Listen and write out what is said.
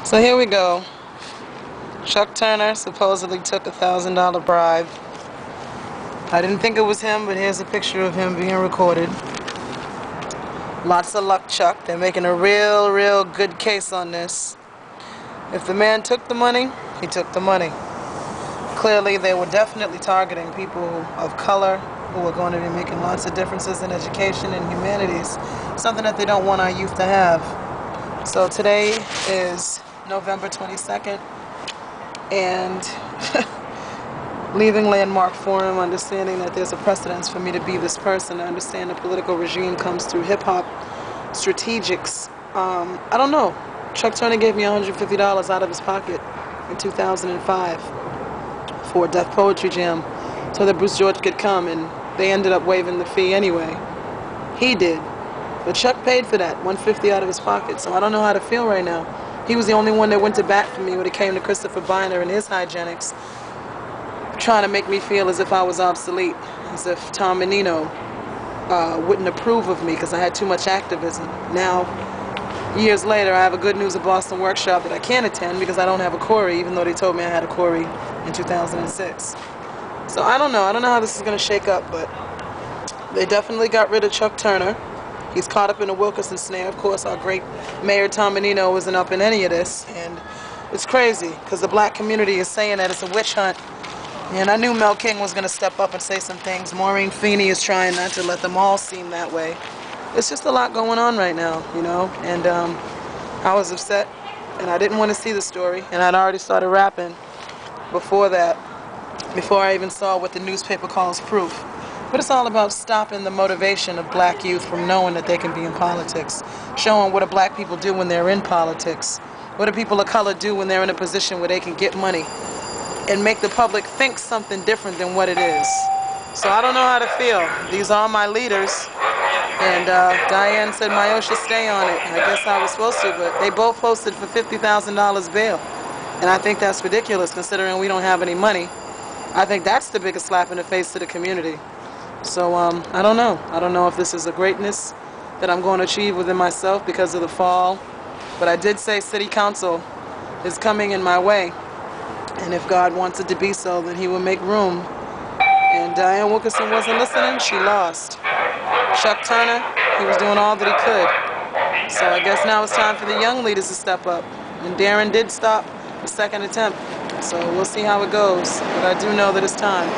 So here we go. Chuck Turner supposedly took a $1,000 bribe. I didn't think it was him, but here's a picture of him being recorded. Lots of luck, Chuck. They're making a real good case on this. If the man took the money, he took the money. Clearly, they were definitely targeting people of color who are going to be making lots of differences in education and humanities, something that they don't want our youth to have. So today is November 22nd, and leaving Landmark Forum, understanding that there's a precedence for me to be this person. I understand the political regime comes through hip-hop strategics. I don't know. Chuck Turner gave me $150 out of his pocket in 2005 for a Def Poetry Jam so that Bruce George could come, and they ended up waiving the fee anyway. He did. But Chuck paid for that, $150 out of his pocket, so I don't know how to feel right now. He was the only one that went to bat for me when it came to Christopher Biner and his hygienics, trying to make me feel as if I was obsolete, as if Tom Menino wouldn't approve of me because I had too much activism. Now, years later, I have a Good News of Boston workshop that I can't attend because I don't have a Corey, even though they told me I had a Corey in 2006. So I don't know how this is going to shake up, but they definitely got rid of Chuck Turner. He's caught up in a Wilkerson snare. Of course, our great Mayor Tom Menino isn't up in any of this, and it's crazy because the black community is saying that it's a witch hunt. And I knew Mel King was going to step up and say some things. Maureen Feeney is trying not to let them all seem that way. It's just a lot going on right now, you know, and I was upset, and I didn't want to see the story, and I'd already started rapping before that, before I even saw what the newspaper calls proof. But it's all about stopping the motivation of black youth from knowing that they can be in politics, showing what do black people do when they're in politics, what do people of color do when they're in a position where they can get money, and make the public think something different than what it is. So I don't know how to feel. These are my leaders. And Diane said Mayo should stay on it. I guess I was supposed to, but they both posted for $50,000 bail. And I think that's ridiculous considering we don't have any money. I think that's the biggest slap in the face to the community. So I don't know. I don't know if this is a greatness that I'm going to achieve within myself because of the fall. But I did say City Council is coming in my way. And if God wants it to be so, then he will make room. And Diane Wilkerson wasn't listening. She lost. Chuck Turner, he was doing all that he could. So I guess now it's time for the young leaders to step up. And Darren did stop the second attempt. So we'll see how it goes. But I do know that it's time.